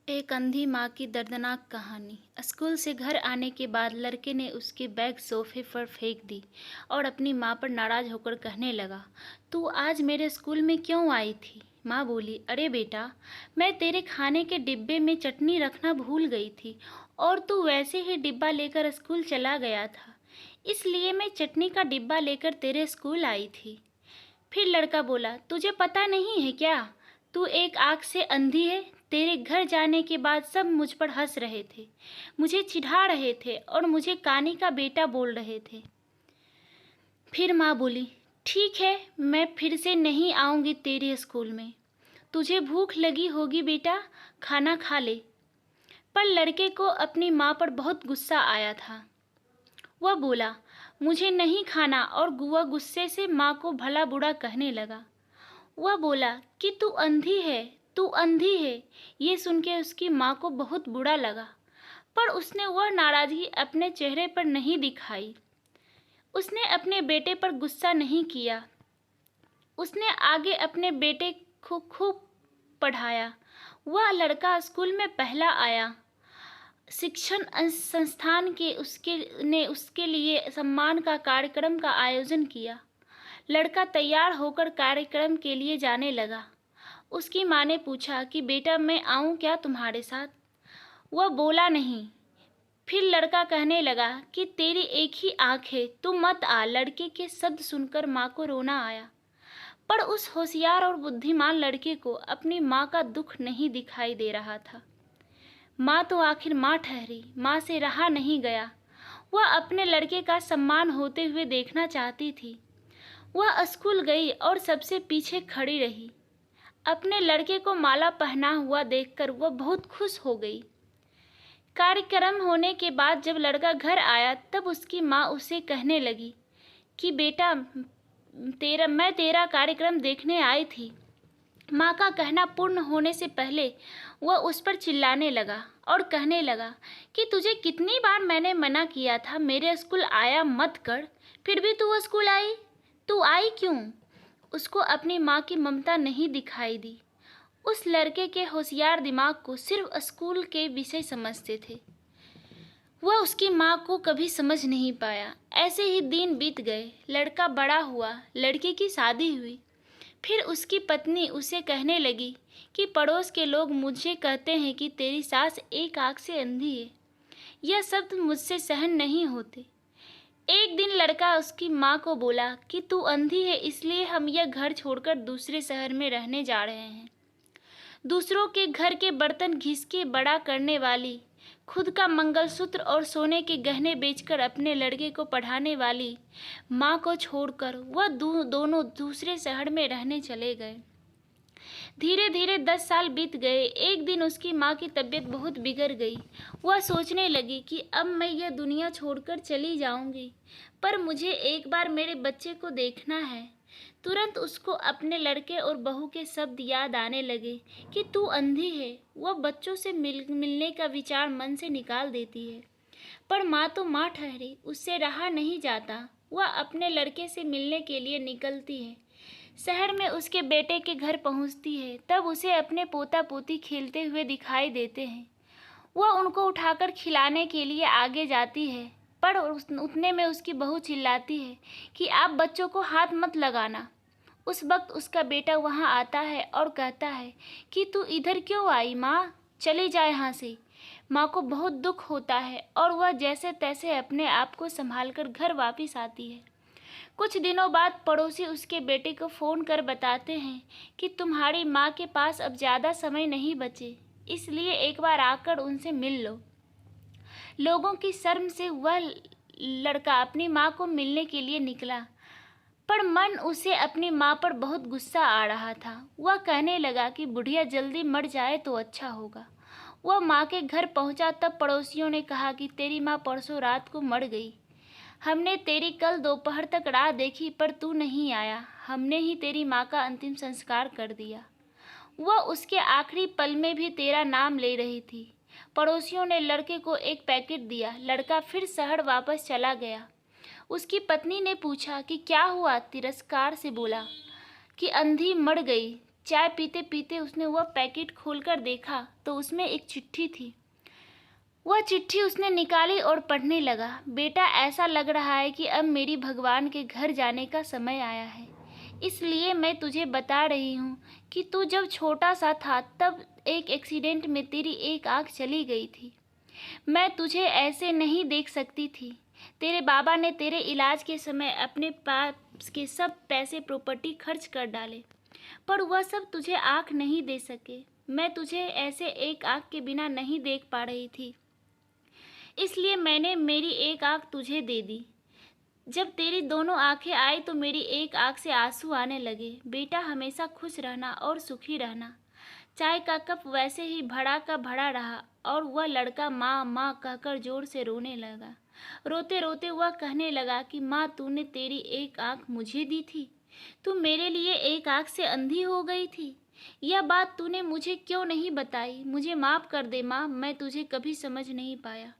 एक अंधी माँ की दर्दनाक कहानी। स्कूल से घर आने के बाद लड़के ने उसकी बैग सोफे पर फेंक दी और अपनी माँ पर नाराज होकर कहने लगा, तू आज मेरे स्कूल में क्यों आई थी? माँ बोली, अरे बेटा, मैं तेरे खाने के डिब्बे में चटनी रखना भूल गई थी और तू वैसे ही डिब्बा लेकर स्कूल चला गया था, इसलिए मैं चटनी का डिब्बा लेकर तेरे स्कूल आई थी। फिर लड़का बोला, तुझे पता नहीं है क्या? तू एक आँख से अंधी है। तेरे घर जाने के बाद सब मुझ पर हंस रहे थे, मुझे चिढ़ा रहे थे और मुझे कानी का बेटा बोल रहे थे। फिर माँ बोली, ठीक है, मैं फिर से नहीं आऊँगी तेरे स्कूल में। तुझे भूख लगी होगी बेटा, खाना खा ले। पर लड़के को अपनी माँ पर बहुत गुस्सा आया था। वह बोला, मुझे नहीं खाना, और वह गुस्से से माँ को भला बुरा कहने लगा। वह बोला कि तू अंधी है, तू अंधी है। ये सुन के उसकी माँ को बहुत बुरा लगा, पर उसने वह नाराज़गी अपने चेहरे पर नहीं दिखाई। उसने अपने बेटे पर गुस्सा नहीं किया। उसने आगे अपने बेटे को खूब पढ़ाया। वह लड़का स्कूल में पहला आया। शिक्षण संस्थान के उसके लिए सम्मान का कार्यक्रम का आयोजन किया। लड़का तैयार होकर कार्यक्रम के लिए जाने लगा। उसकी माँ ने पूछा कि बेटा, मैं आऊँ क्या तुम्हारे साथ? वह बोला नहीं। फिर लड़का कहने लगा कि तेरी एक ही आँख है, तू मत आ। लड़के के शब्द सुनकर माँ को रोना आया, पर उस होशियार और बुद्धिमान लड़के को अपनी माँ का दुख नहीं दिखाई दे रहा था। माँ तो आखिर माँ ठहरी, माँ से रहा नहीं गया। वह अपने लड़के का सम्मान होते हुए देखना चाहती थी। वह स्कूल गई और सबसे पीछे खड़ी रही। अपने लड़के को माला पहना हुआ देखकर वह बहुत खुश हो गई। कार्यक्रम होने के बाद जब लड़का घर आया तब उसकी माँ उसे कहने लगी कि बेटा, मैं तेरा कार्यक्रम देखने आई थी। माँ का कहना पूर्ण होने से पहले वह उस पर चिल्लाने लगा और कहने लगा कि तुझे कितनी बार मैंने मना किया था मेरे स्कूल आया मत कर, फिर भी तू स्कूल आई। तू आई क्यों? उसको अपनी माँ की ममता नहीं दिखाई दी। उस लड़के के होशियार दिमाग को सिर्फ स्कूल के विषय समझते थे। वह उसकी माँ को कभी समझ नहीं पाया। ऐसे ही दिन बीत गए। लड़का बड़ा हुआ, लड़के की शादी हुई। फिर उसकी पत्नी उसे कहने लगी कि पड़ोस के लोग मुझे कहते हैं कि तेरी सास एक आँख से अंधी है। यह शब्द मुझसे सहन नहीं होते। एक दिन लड़का उसकी माँ को बोला कि तू अंधी है, इसलिए हम यह घर छोड़कर दूसरे शहर में रहने जा रहे हैं। दूसरों के घर के बर्तन घिस के बड़ा करने वाली, खुद का मंगलसूत्र और सोने के गहने बेचकर अपने लड़के को पढ़ाने वाली माँ को छोड़कर वह दोनों दूसरे शहर में रहने चले गए। धीरे धीरे 10 साल बीत गए। एक दिन उसकी माँ की तबीयत बहुत बिगड़ गई। वह सोचने लगी कि अब मैं यह दुनिया छोड़कर चली जाऊंगी, पर मुझे एक बार मेरे बच्चे को देखना है। तुरंत उसको अपने लड़के और बहू के शब्द याद आने लगे कि तू अंधी है। वह बच्चों से मिलने का विचार मन से निकाल देती है, पर माँ तो माँ ठहरी, उससे रहा नहीं जाता। वह अपने लड़के से मिलने के लिए निकलती है। शहर में उसके बेटे के घर पहुंचती है, तब उसे अपने पोता पोती खेलते हुए दिखाई देते हैं। वह उनको उठाकर खिलाने के लिए आगे जाती है, पर उतने में उसकी बहू चिल्लाती है कि आप बच्चों को हाथ मत लगाना। उस वक्त उसका बेटा वहां आता है और कहता है कि तू इधर क्यों आई माँ, चली जा यहाँ से। माँ को बहुत दुख होता है और वह जैसे तैसे अपने आप को संभालकर घर वापस आती है। कुछ दिनों बाद पड़ोसी उसके बेटे को फ़ोन कर बताते हैं कि तुम्हारी माँ के पास अब ज़्यादा समय नहीं बचे, इसलिए एक बार आकर उनसे मिल लो। लोगों की शर्म से वह लड़का अपनी माँ को मिलने के लिए निकला, पर मन उसे अपनी माँ पर बहुत गुस्सा आ रहा था। वह कहने लगा कि बुढ़िया जल्दी मर जाए तो अच्छा होगा। वह माँ के घर पहुँचा तब पड़ोसियों ने कहा कि तेरी माँ परसों रात को मर गई। हमने तेरी कल दोपहर तक राह देखी, पर तू नहीं आया। हमने ही तेरी माँ का अंतिम संस्कार कर दिया। वह उसके आखिरी पल में भी तेरा नाम ले रही थी। पड़ोसियों ने लड़के को एक पैकेट दिया। लड़का फिर शहर वापस चला गया। उसकी पत्नी ने पूछा कि क्या हुआ? तिरस्कार से बोला कि अंधी मर गई। चाय पीते पीते उसने वह पैकेट खोलकर देखा तो उसमें एक चिट्ठी थी। वह चिट्ठी उसने निकाली और पढ़ने लगा। बेटा, ऐसा लग रहा है कि अब मेरी भगवान के घर जाने का समय आया है। इसलिए मैं तुझे बता रही हूँ कि तू जब छोटा सा था तब एक एक्सीडेंट में तेरी एक आँख चली गई थी। मैं तुझे ऐसे नहीं देख सकती थी। तेरे बाबा ने तेरे इलाज के समय अपने पास के सब पैसे प्रॉपर्टी खर्च कर डाले, पर वह सब तुझे आँख नहीं दे सके। मैं तुझे ऐसे एक आँख के बिना नहीं देख पा रही थी, इसलिए मैंने मेरी एक आँख तुझे दे दी। जब तेरी दोनों आंखें आई तो मेरी एक आंख से आंसू आने लगे। बेटा, हमेशा खुश रहना और सुखी रहना। चाय का कप वैसे ही भड़ा का भड़ा रहा और वह लड़का माँ माँ कहकर जोर से रोने लगा। रोते रोते वह कहने लगा कि माँ, तूने तेरी एक आंख मुझे दी थी। तू मेरे लिए एक आंख से अंधी हो गई थी। यह बात तूने मुझे क्यों नहीं बताई? मुझे माफ कर दे माँ, मैं तुझे कभी समझ नहीं पाया।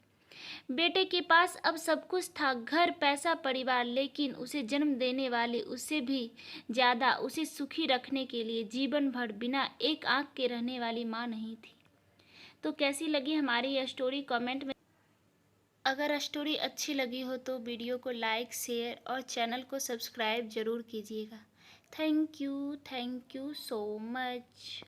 बेटे के पास अब सब कुछ था, घर, पैसा, परिवार, लेकिन उसे जन्म देने वाले उससे भी ज्यादा उसे सुखी रखने के लिए जीवन भर बिना एक आंख के रहने वाली माँ नहीं थी। तो कैसी लगी हमारी यह स्टोरी, कमेंट में। अगर स्टोरी अच्छी लगी हो तो वीडियो को लाइक, शेयर और चैनल को सब्सक्राइब जरूर कीजिएगा। Thank you so much.